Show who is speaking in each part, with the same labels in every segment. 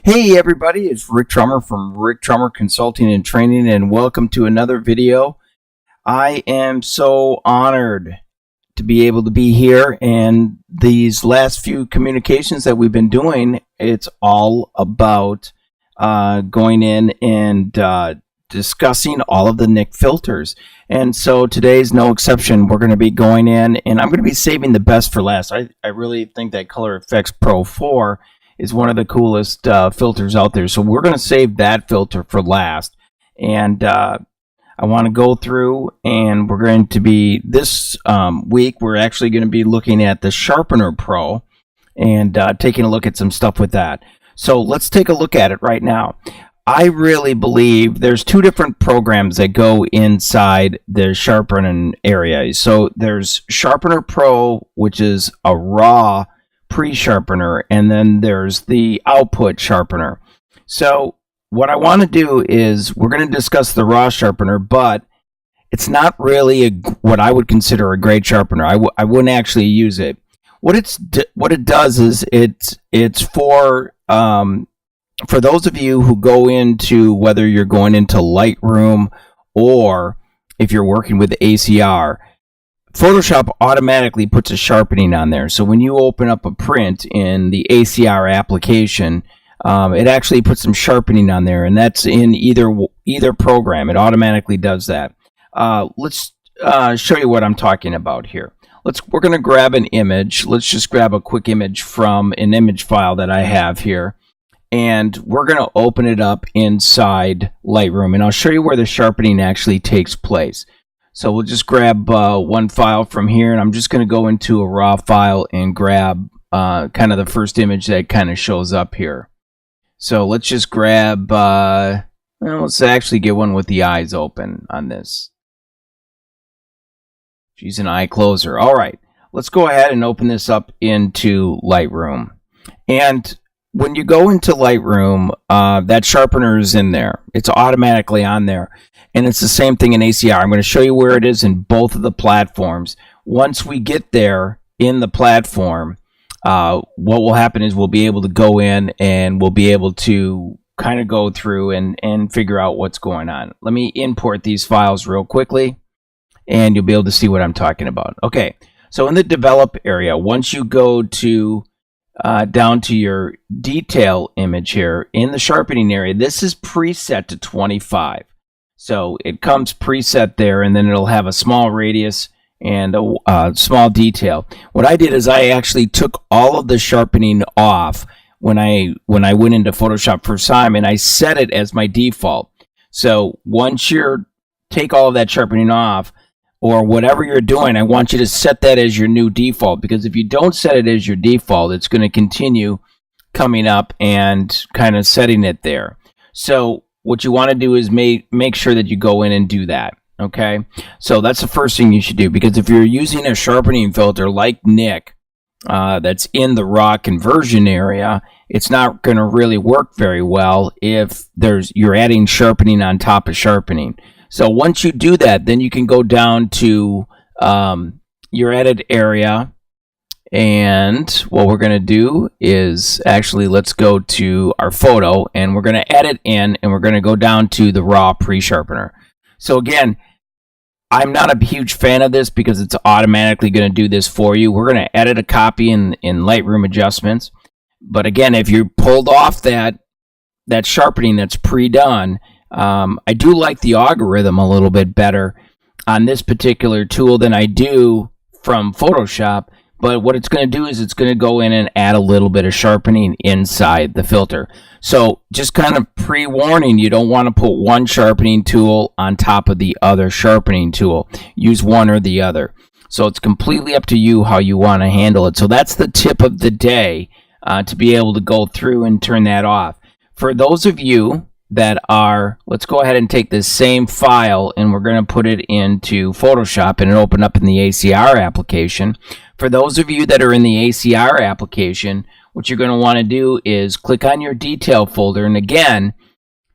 Speaker 1: Hey everybody, it's Rick Trummer from Rick Trummer Consulting and Training, and welcome to another video. I am so honored to be able to be here, and these last few communications that we've been doing, it's all about going in and discussing all of the NIK filters. And so today's no exception. We're going to be going in, and I'm going to be saving the best for last. I really think that Silver Efex Pro 4 is one of the coolest filters out there. So we're going to save that filter for last. And I want to go through, and we're going to be, this week, we're actually going to be looking at the Sharpener Pro and taking a look at some stuff with that. So let's take a look at it right now. I really believe there's two different programs that go inside the sharpening area. So there's Sharpener Pro, which is a raw pre-sharpener, and then there's the Output Sharpener. So what I want to do is we're going to discuss the RAW Sharpener, but it's not really what I would consider a great sharpener. I wouldn't actually use it. What it does is it's for those of you who go into, whether you're going into Lightroom or if you're working with ACR, Photoshop automatically puts a sharpening on there. So when you open up a print in the ACR application, it actually puts some sharpening on there, and that's in either program. It automatically does that. Let's show you what I'm talking about here. We're going to grab an image. Let's just grab a quick image from an image file that I have here, and we're going to open it up inside Lightroom, and I'll show you where the sharpening actually takes place. So we'll just grab one file from here, and I'm just going to go into a raw file and grab kind of the first image that kind of shows up here. So let's just grab, let's actually get one with the eyes open on this. She's an eye closer. All right, let's go ahead and open this up into Lightroom. And when you go into Lightroom, that sharpener is in there. It's automatically on there. And it's the same thing in ACR. I'm going to show you where it is in both of the platforms. Once we get there in the platform, what will happen is we'll be able to go in and we'll be able to kind of go through and figure out what's going on. Let me import these files real quickly, and you'll be able to see what I'm talking about. Okay, so in the develop area, once you go to down to your detail image here in the sharpening area, this is preset to 25. So it comes preset there, and then it'll have a small radius and a small detail. What I did is I actually took all of the sharpening off when I went into Photoshop first time, and I set it as my default. So once you take all of that sharpening off, or whatever you're doing, I want you to set that as your new default, because if you don't set it as your default, it's going to continue coming up and kind of setting it there. So what you want to do is make sure that you go in and do that. Okay, so that's the first thing you should do, because if you're using a sharpening filter like NIK that's in the raw conversion area, it's not going to really work very well if you're adding sharpening on top of sharpening. So once you do that, then you can go down to your edit area, and what we're going to do is actually, let's go to our photo, and we're going to edit in, and we're going to go down to the raw pre-sharpener. So again, I'm not a huge fan of this because it's automatically going to do this for you. We're going to edit a copy in Lightroom adjustments. But again, if you pulled off that sharpening that's pre-done, I do like the algorithm a little bit better on this particular tool than I do from Photoshop. But what it's going to do is it's going to go in and add a little bit of sharpening inside the filter. So just kind of pre-warning, you don't want to put one sharpening tool on top of the other sharpening tool. Use one or the other. So it's completely up to you how you want to handle it. So that's the tip of the day, to be able to go through and turn that off. For those of you that are, let's go ahead and take this same file, and we're going to put it into Photoshop and open up in the ACR application. For those of you that are in the ACR application, what you're going to want to do is click on your detail folder, and again,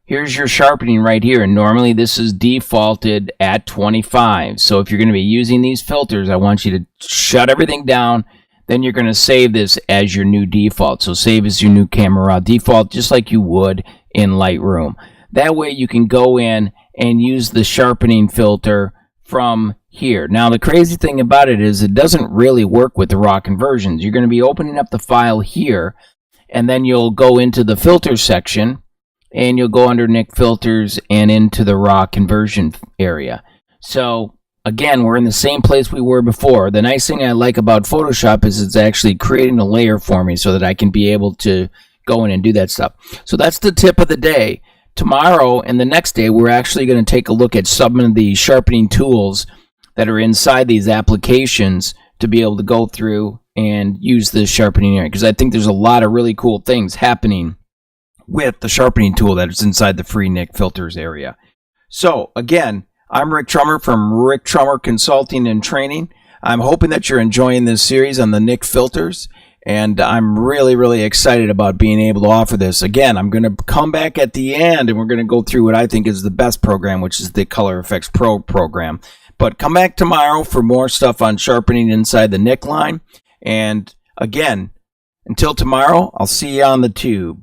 Speaker 1: here's your sharpening right here. And normally this is defaulted at 25. So if you're going to be using these filters, I want you to shut everything down then you're going to save this as your new default. So save as your new camera raw default, just like you would in Lightroom. That way you can go in and use the sharpening filter from here. Now the crazy thing about it is it doesn't really work with the raw conversions. You're going to be opening up the file here, and then you'll go into the filter section, and you'll go under NIK Filters and into the raw conversion area. So again, we're in the same place we were before. The nice thing I like about Photoshop is it's actually creating a layer for me so that I can be able to go in and do that stuff. So that's the tip of the day. Tomorrow and the next day, we're actually going to take a look at some of the sharpening tools that are inside these applications to be able to go through and use the sharpening area, because I think there's a lot of really cool things happening with the sharpening tool that is inside the free NIK Filters area. So again, I'm Rick Trummer from Rick Trummer Consulting and Training. I'm hoping that you're enjoying this series on the NIK Filters, and I'm really excited about being able to offer this. Again, I'm going to come back at the end and we're going to go through what I think is the best program, which is the Silver Efex Pro program. But come back tomorrow for more stuff on sharpening inside the NIK line. And again, until tomorrow, I'll see you on the tube.